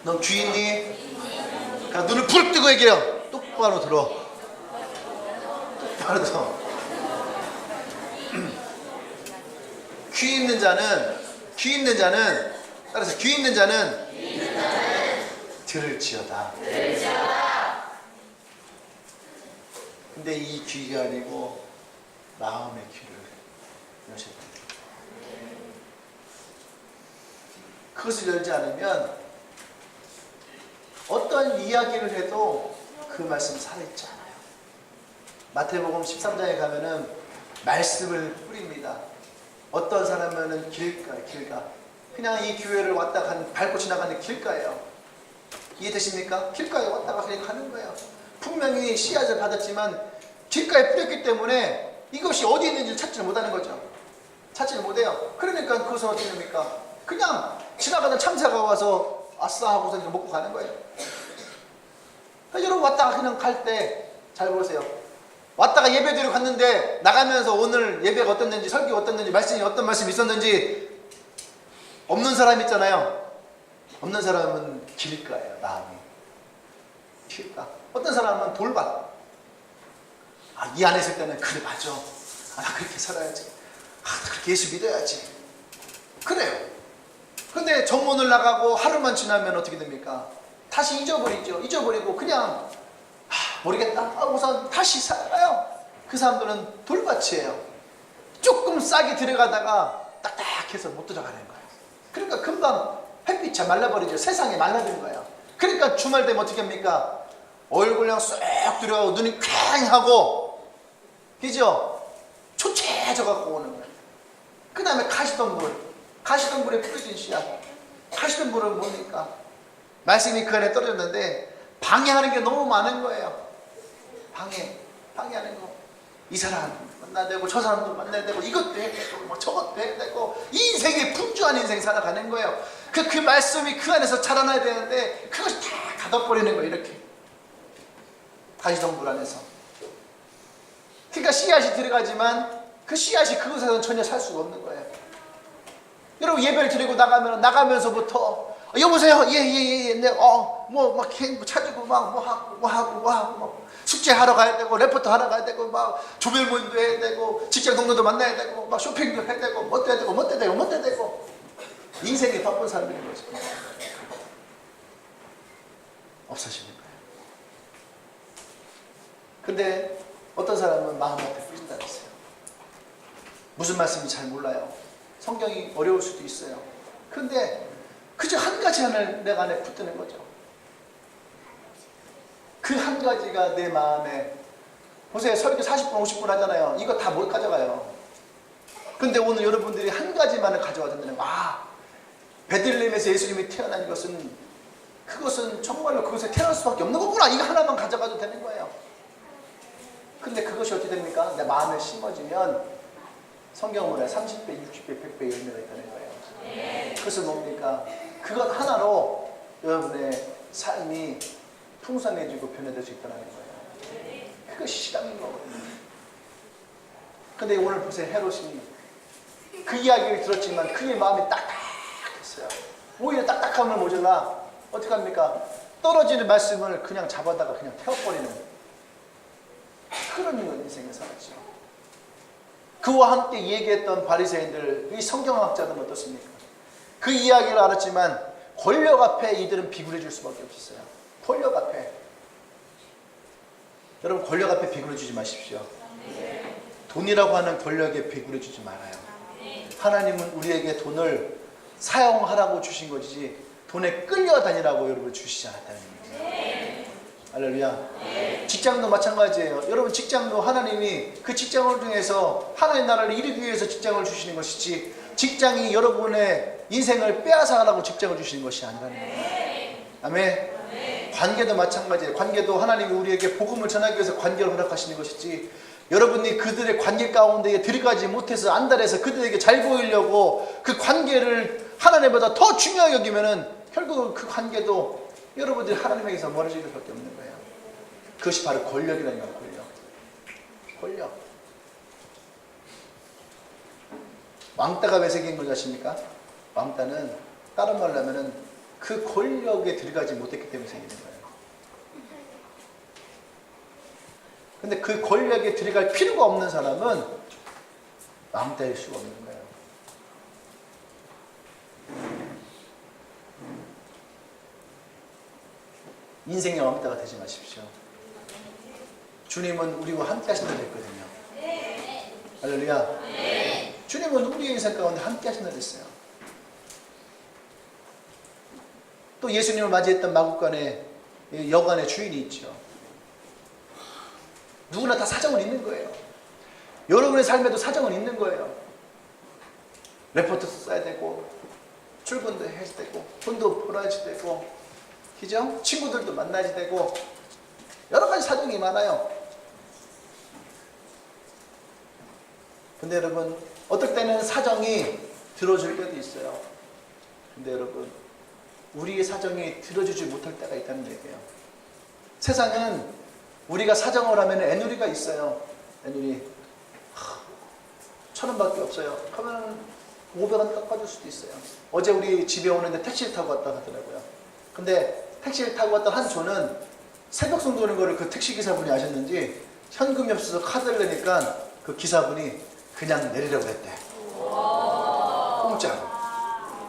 Speaker 1: 너 귀 있니? 그러니까 눈을 풀 뜨고 얘기해요. 똑바로 들어. 똑바로 들어. 귀 있는 자는 따라서 귀 있는 자는 들을지어다. 근데 이 귀가 아니고 마음의 귀를 여셔야 됩니다. 그것을 열지 않으면 어떤 이야기를 해도 그 말씀 살아있지 않아요. 마태복음 13장에 가면은 말씀을 뿌립니다. 어떤 사람은 길가 그냥 이 교회를 왔다 밟고 지나가는 길가예요. 이해되십니까? 길가에 왔다가 그냥 가는 거예요. 분명히 씨앗을 받았지만 길가에 뿌렸기 때문에 이것이 어디 있는지 찾지를 못하는 거죠. 찾지를 못해요. 그러니까 그것은 어떻게 됩니까? 그냥 지나가는 참새가 와서 아싸 하고서 먹고 가는 거예요. 여러분 왔다가 그냥 갈 때 잘 보세요. 왔다가 예배드리러 갔는데 나가면서 오늘 예배가 어땠는지, 설교가 어땠는지, 말씀이 어떤 말씀이 있었는지 없는 사람 있잖아요. 없는 사람은 길가예요. 마음이 길가. 어떤 사람은 돌밭. 이 안에 있을 때는 그래 맞아. 나 그렇게 살아야지. 나 그렇게 예수 믿어야지. 그래요. 근데 정문을 나가고 하루만 지나면 어떻게 됩니까? 다시 잊어버리죠. 잊어버리고 그냥 모르겠다 하고서 다시 살아요. 그 사람들은 돌밭이에요. 조금 싹이 들어가다가 딱딱해서 못 들어가는 거예요. 그러니까 금방 햇빛에 말라버리죠. 세상에 말라든 거예요. 그러니까 주말 되면 어떻게 합니까? 얼굴이랑 쏙 들어가고 눈이 퀭하고, 그죠? 초췌해져 갖고 오는 거예요. 그 다음에 가시덤불에 뿌려진 씨앗. 가시덤불은 뭡니까? 말씀이 그 안에 떨어졌는데 방해하는 게 너무 많은 거예요. 방해하는 거. 이 사람 만나야 되고 저 사람도 만나야 되고 이것도 해야 되고 뭐 저것도 해야 되고 인생에 분주한 인생 살아가는 거예요. 그 말씀이 그 안에서 자라나야 되는데 그것이 다 가둬버리는 거예요. 이렇게 가시덤불 안에서. 그러니까 씨앗이 들어가지만 그 씨앗이 그곳에서는 전혀 살 수가 없는 거예요. 여러분 예배를 드리고 나가면서부터 여보세요? 예. 네, 막 찾고 뭐 하고 숙제하러 가야 되고 레포트 하러 가야 되고 막 조별 모임도 해야 되고 직장 동료도 만나야 되고 막 쇼핑도 해야 되고 뭐 해야 되고 인생이 바쁜 사람들인 거죠. 없어지는 거예요. 근데 어떤 사람은 마음 앞에 뿌린다 그랬어요. 무슨 말씀인지 잘 몰라요. 성경이 어려울 수도 있어요. 근데 그저 한 가지 내 안에 붙드는 거죠. 그 한 가지가 내 마음에, 보세요. 설교 40분 50분 하잖아요. 이거 다 못 가져가요. 근데 오늘 여러분들이 한 가지만을 가져와 준다는 거예요. 베들레헴에서 예수님이 태어난 그것은 정말로 그것에 태어날 수밖에 없는 거구나. 이거 하나만 가져가도 되는 거예요. 근데 그것이 어떻게 됩니까? 내 마음에 심어지면 성경으로 30배, 60배, 100배 열매가 있다는 거예요. 그것은 뭡니까? 그것 하나로 여러분의 삶이 풍성해지고 변화될 수 있다는 거예요. 그것이 시작인 거거든요. 근데 오늘 보세요. 헤롯이 그 이야기를 들었지만 그의 마음이 딱딱했어요. 오히려 딱딱함을 모자라 어떻게 합니까? 떨어지는 말씀을 그냥 잡아다가 그냥 태워버리는 그런 인생을 살았죠. 그와 함께 얘기했던 바리새인들, 이 성경학자들은 어떻습니까? 그 이야기를 알았지만 권력 앞에 이들은 비굴해질 수밖에 없었어요. 권력 앞에. 여러분 권력 앞에 비굴해지지 마십시오. 돈이라고 하는 권력에 비굴해지지 말아요. 하나님은 우리에게 돈을 사용하라고 주신 것이지 돈에 끌려다니라고 여러분 주시지 않았다는 얘기죠. 할렐루야. 직장도 마찬가지예요. 여러분 직장도 하나님이 그 직장을 통해서 하나님 나라를 이루기 위해서 직장을 주시는 것이지 직장이 여러분의 인생을 빼앗아가라고 직장을 주시는 것이 아니라는 거예요. 아멘. 관계도 마찬가지예요. 관계도 하나님이 우리에게 복음을 전하기 위해서 관계를 허락하시는 것이지 여러분이 그들의 관계 가운데 들어가지 못해서 안달해서 그들에게 잘 보이려고 그 관계를 하나님보다 더 중요하게 여기면은 결국 그 관계도 여러분들이 하나님에게서 멀어질 수밖에 없는 거예요. 그것이 바로 권력이라는 거예요. 권력. 왕따가 왜 생긴 걸 아십니까? 왕따는 다른 말로 하면은 그 권력에 들어가지 못했기 때문에 생기는 거예요. 근데 그 권력에 들어갈 필요가 없는 사람은 왕따일 수가 없는 거예요. 인생의 왕따가 되지 마십시오. 주님은 우리와 함께 하신다고 했거든요. 할렐루야. 주님은 우리의 인생 가운데 함께 하신다고 했어요. 또 예수님을 맞이했던 마국간에 여관의 주인이 있죠. 누구나 다 사정은 있는 거예요. 여러분의 삶에도 사정은 있는 거예요. 레포트도 써야 되고 출근도 해야 되고 돈도 벌어야 되고 그죠? 친구들도 만나야 되고 여러 가지 사정이 많아요. 근데 여러분 어떨 때는 사정이 들어줄 때도 있어요. 근데 여러분 우리의 사정이 들어주지 못할 때가 있다는 얘기예요. 세상은 우리가 사정을 하면 애누리가 있어요. 애누리 1,000원밖에 없어요. 그러면 500원 깎아줄 수도 있어요. 어제 우리 집에 오는데 택시를 타고 왔다 하더라고요. 근데 택시를 타고 왔던 한 조는 새벽송 도는 거를 그 택시기사분이 아셨는지 현금이 없어서 카드를 내니까 그 기사분이 그냥 내리라고 했대. 공짜로.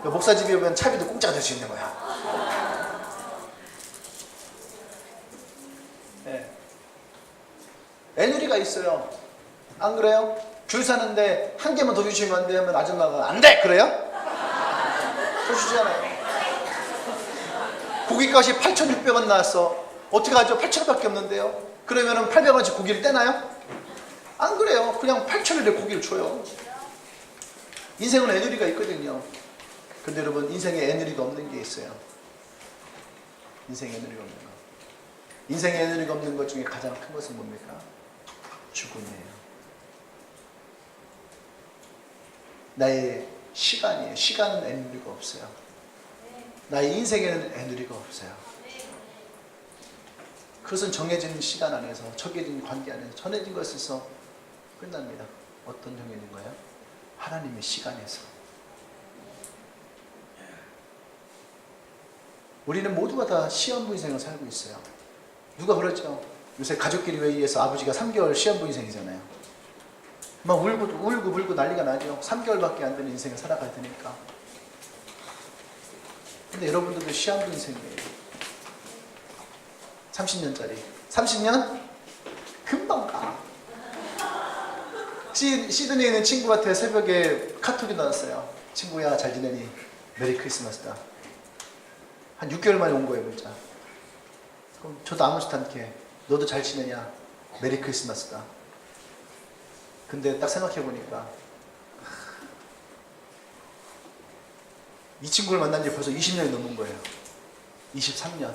Speaker 1: 목사 집에 오면 차비도 공짜가 될 수 있는 거야. 네. 애누리가 있어요. 안 그래요? 줄 사는데 한 개만 더 주시면 안 돼 하면 아줌마가 안 돼! 그래요? 더 주잖아요. 고기값이 8,600원 나왔어. 어떻게 하죠? 8,000원밖에 없는데요. 그러면은 800원씩 고기를 떼나요? 안 그래요. 그냥 8,000원에 고기를 줘요. 인생은 애누리가 있거든요. 근데 여러분, 인생에 애누리가 없는 게 있어요. 인생에 애누리가 없는 거. 인생에 애누리가 없는 것 중에 가장 큰 것은 뭡니까? 죽음이에요. 나의 시간이에요. 시간은 애누리가 없어요. 나의 인생에는 애누리가 없어요. 그것은 정해진 시간 안에서, 정해진 관계 안에서, 정해진 것에서 끝납니다. 어떤 정해진 거예요? 하나님의 시간에서. 우리는 모두가 다 시한부 인생을 살고 있어요. 누가 그러죠? 요새 가족끼리 회의에서 아버지가 3개월 시한부 인생이잖아요. 막 울고 불고 난리가 나죠. 3개월밖에 안 되는 인생을 살아가야 되니까. 근데 여러분들도 시한부 인생이에요. 30년짜리. 30년? 금방 가. 시드니에 있는 친구한테 새벽에 카톡이 나왔어요. 친구야, 잘 지내니? 메리 크리스마스다. 한 6개월 만에 온 거예요, 문자. 그럼 저도 아무렇지도 않게 너도 잘 지내냐? 메리 크리스마스다. 근데 딱 생각해보니까 이 친구를 만난 지 벌써 20년이 넘은 거예요. 23년.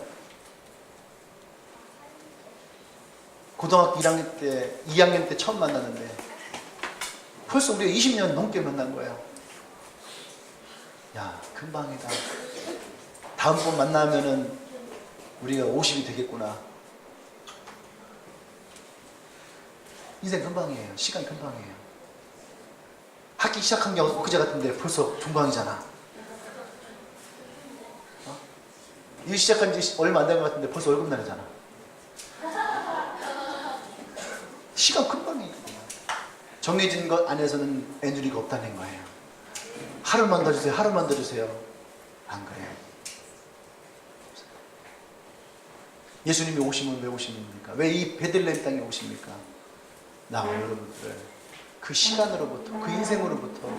Speaker 1: 고등학교 2학년 때 처음 만났는데 벌써 우리가 20년 넘게 만난 거예요. 야, 금방이다. 다음번 만나면은 우리가 50이 되겠구나. 인생 금방이에요. 시간 금방이에요. 학기 시작한 게 엊그제 같은데 벌써 종강이잖아. 일 시작한 지 얼마 안 된 것 같은데 벌써 월급날이잖아. 시간 금방이에요. 정해진 것 안에서는 애누리가 없다는 거예요. 하루만 더 주세요. 하루만 더 주세요. 안 그래요. 예수님이 오시면 왜 오십니까? 왜 이 베들레헴 땅에 오십니까? 나와 여러분들을 그 시간으로부터, 그 인생으로부터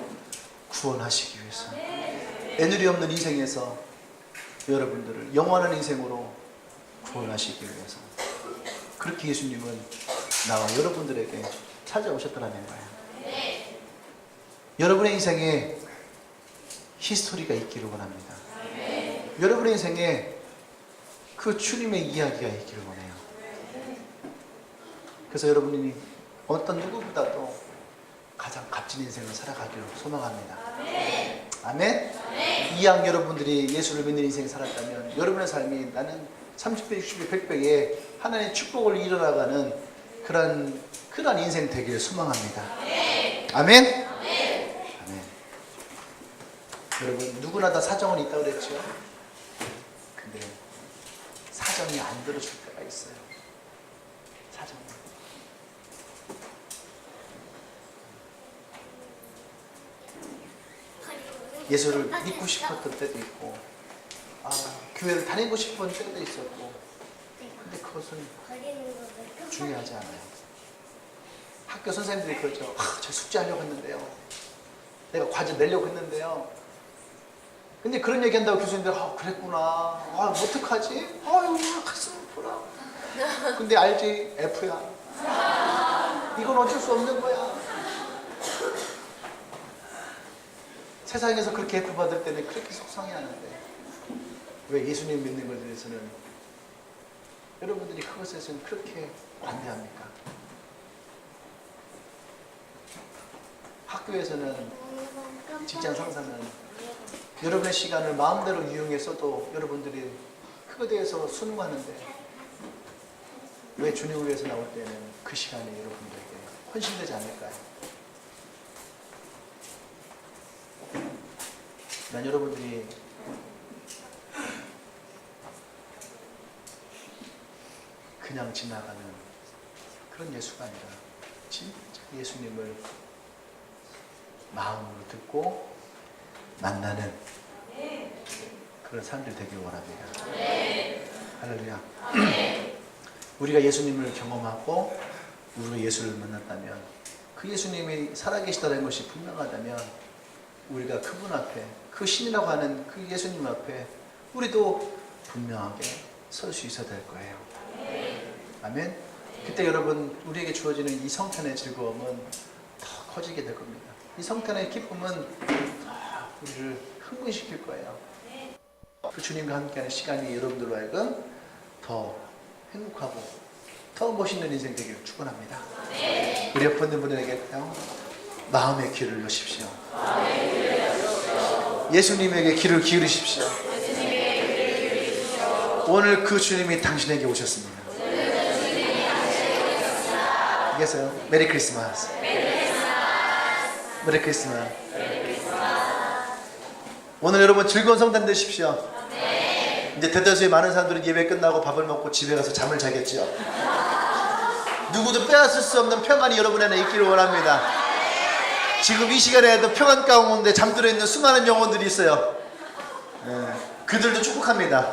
Speaker 1: 구원하시기 위해서, 애누리 없는 인생에서 여러분들을 영원한 인생으로 구원하시기 위해서, 그렇게 예수님은 나와 여러분들에게 찾아오셨더라는 거예요. 여러분의 인생에 히스토리가 있기를 원합니다. 여러분의 인생에 그 주님의 이야기가 있기를 원해요. 그래서 여러분이 어떤 누구보다도 가장 값진 인생을 살아가기를 소망합니다. 아멘? 이왕 여러분들이 예수를 믿는 인생을 살았다면 여러분의 삶이 나는 30배, 60배, 100배의 하나님의 축복을 이뤄나가는 그런 인생 되기를 소망합니다. 아멘? 아멘. 여러분, 누구나 다 사정은 있다고 그랬죠? 근데 사정이 안 들어줄 때가 있어요. 사정. 예수를 믿고 싶었던 때도 있고, 교회를 다니고 싶은 때도 있었고, 근데 그것은 중요하지 않아요. 학교 선생님들이 그러죠. 저 숙제하려고 했는데요. 내가 과제 내려고 했는데요. 근데 그런 얘기 한다고 교수님들, 그랬구나. 어떡하지? 아유, 가슴 아프라. 근데 알지? F야. 이건 어쩔 수 없는 거야. 세상에서 그렇게 F 받을 때는 그렇게 속상해하는데 왜 예수님 믿는 것에 대해서는 여러분들이 그것에서는 그렇게 반대합니까? 학교에서는, 직장 상사는 여러분의 시간을 마음대로 이용해서도 여러분들이 그거에 대해서 순응하는데 왜 주님을 위해서 나올 때는 그 시간이 여러분들에게 헌신되지 않을까요? 난 여러분들이 그냥 지나가는 그런 예수가 아니라 진짜 예수님을 마음으로 듣고 만나는 그런 사람들이 되길 원합니다. 할렐루야. 우리가 예수님을 경험하고 우리가 예수를 만났다면, 그 예수님이 살아계시다는 것이 분명하다면, 우리가 그분 앞에, 그 신이라고 하는 그 예수님 앞에 우리도 분명하게 설 수 있어야 될 거예요. 아멘. 그때 여러분, 우리에게 주어지는 이 성탄의 즐거움은 더 커지게 될 겁니다. 이 성탄의 기쁨은 더 우리를 흥분시킬 거예요. 그 주님과 함께하는 시간이 여러분들로 하여금 더 행복하고 더 멋있는 인생 되기를 축원합니다. 우리 옆에 있는 분들에게요, 마음의 귀를 여십시오. 예수님에게 귀를 기울이십시오. 오늘 그 주님이 당신에게 오셨습니다. 알겠어요? 메리 크리스마스. 메리 크리스마스. 오늘 여러분 즐거운 성탄 되십시오. 이제 대다수의 많은 사람들은 예배 끝나고 밥을 먹고 집에 가서 잠을 자겠죠. 누구도 빼앗을 수 없는 평안이 여러분에게 있기를 원합니다. 지금 이 시간에도 평안 가운데 잠들어 있는 수많은 영혼들이 있어요. 그들도 축복합니다.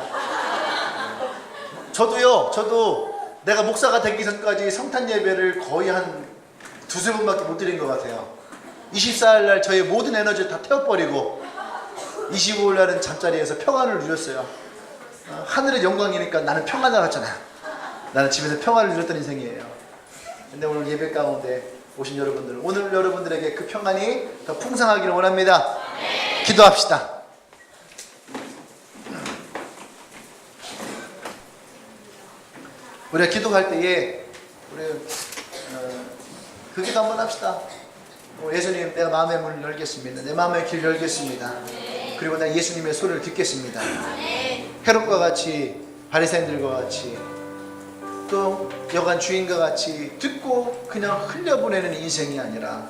Speaker 1: 저도 내가 목사가 되기 전까지 성탄 예배를 거의 한 두세 번밖에 못 드린 것 같아요. 24일 날 저의 모든 에너지를 다 태워버리고 25일 날은 잠자리에서 평안을 누렸어요. 하늘의 영광이니까 나는 평안을 갖잖아요. 나는 집에서 평안을 누렸던 인생이에요. 근데 오늘 예배 가운데 오신 여러분들, 오늘 여러분들에게 그 평안이 더 풍성하기를 원합니다. 기도합시다. 우리가 기도할 때에 우리 그 기도 한번 합시다. 예수님, 내가 마음의 문을 열겠습니다. 내 마음의 길을 열겠습니다. 그리고 내가 예수님의 소리를 듣겠습니다. 헤롯과 같이, 바리새인들과 같이, 또 여관 주인과 같이 듣고 그냥 흘려보내는 인생이 아니라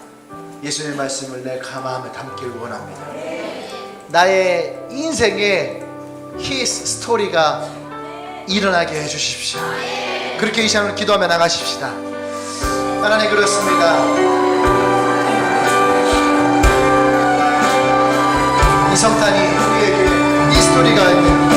Speaker 1: 예수님의 말씀을 내 마음에 담기를 원합니다. 나의 인생에 히스 스토리가 일어나게 해주십시오. 그렇게 이 시간을 기도하며 나가십시다. 하나님, 그렇습니다. 이 성탄이 우리에게 이 스토리가 있는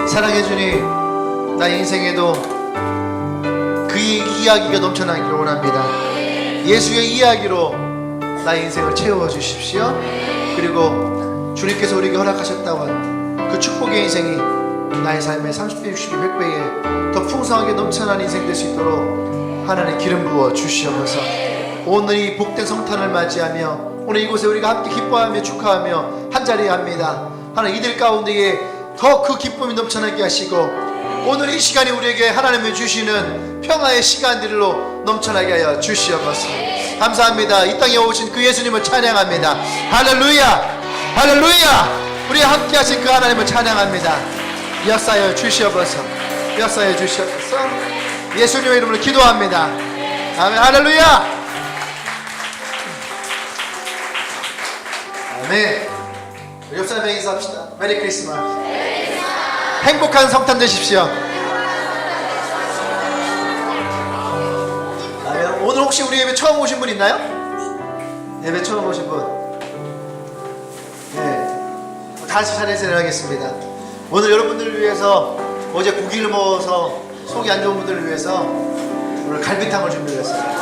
Speaker 1: 사랑해 주님, 나의 인생에도 그의 이야기가 넘쳐나기를 원합니다. 예수의 이야기로 나의 인생을 채워주십시오. 그리고 주님께서 우리에게 허락하셨다고 그 축복의 인생이 나의 삶의 30배, 60배, 100배에 더 풍성하게 넘쳐나는 인생 될 수 있도록 하나님 기름 부어 주시옵소서. 오늘 이 복된 성탄을 맞이하며 오늘 이곳에 우리가 함께 기뻐하며 축하하며 한자리에 합니다. 하나님, 이들 가운데에 더 그 기쁨이 넘쳐나게 하시고 오늘 이 시간이 우리에게 하나님이 주시는 평화의 시간들로 넘쳐나게 하여 주시옵소서. 감사합니다. 이 땅에 오신 그 예수님을 찬양합니다. 할렐루야, 할렐루야. 우리와 함께 하신 그 하나님을 찬양합니다. 역사하여 주시옵소서. 역사하여 주시옵소서. 예수님의 이름으로 기도합니다. 아멘. 할렐루야. 아멘. 옆사람에게 인사합시다. 메리 크리스마스. 행복한 성탄 되십시오. 아멘. 오늘 혹시 우리 예배 처음 오신 분 있나요? 예배 처음 오신 분? 네. 다시 자리에서 일어나겠습니다. 오늘 여러분들을 위해서 어제 고기를 먹어서 속이 안 좋은 분들을 위해서 오늘 갈비탕을 준비했어요.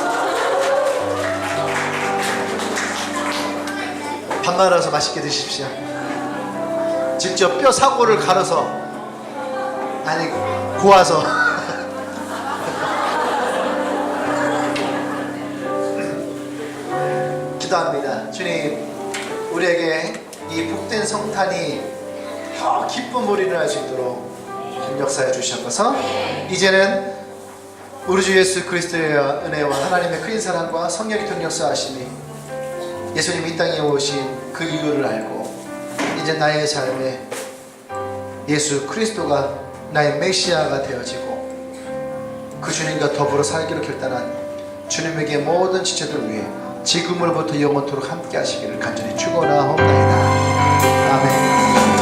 Speaker 1: 밥 말아서 맛있게 드십시오. 직접 뼈 사고를 갈아서, 아니 고아서 기도합니다. 주님, 우리에게 이 복된 성탄이 더 기쁜 우리를 할 수 있도록 역사해 주셔서, 이제는 우리 주 예수 그리스도의 은혜와 하나님의 크신 사랑과 성령의 통력 역사하심이, 예수님 이 땅에 오신 그 이유를 알고, 이제 나의 삶에 예수 그리스도가 나의 메시아가 되어지고 그 주님과 더불어 살기로 결단한 주님에게 모든 지체들 위해 지금으로부터 영원토록 함께 하시기를 간절히 축원하옵나이다. 아멘.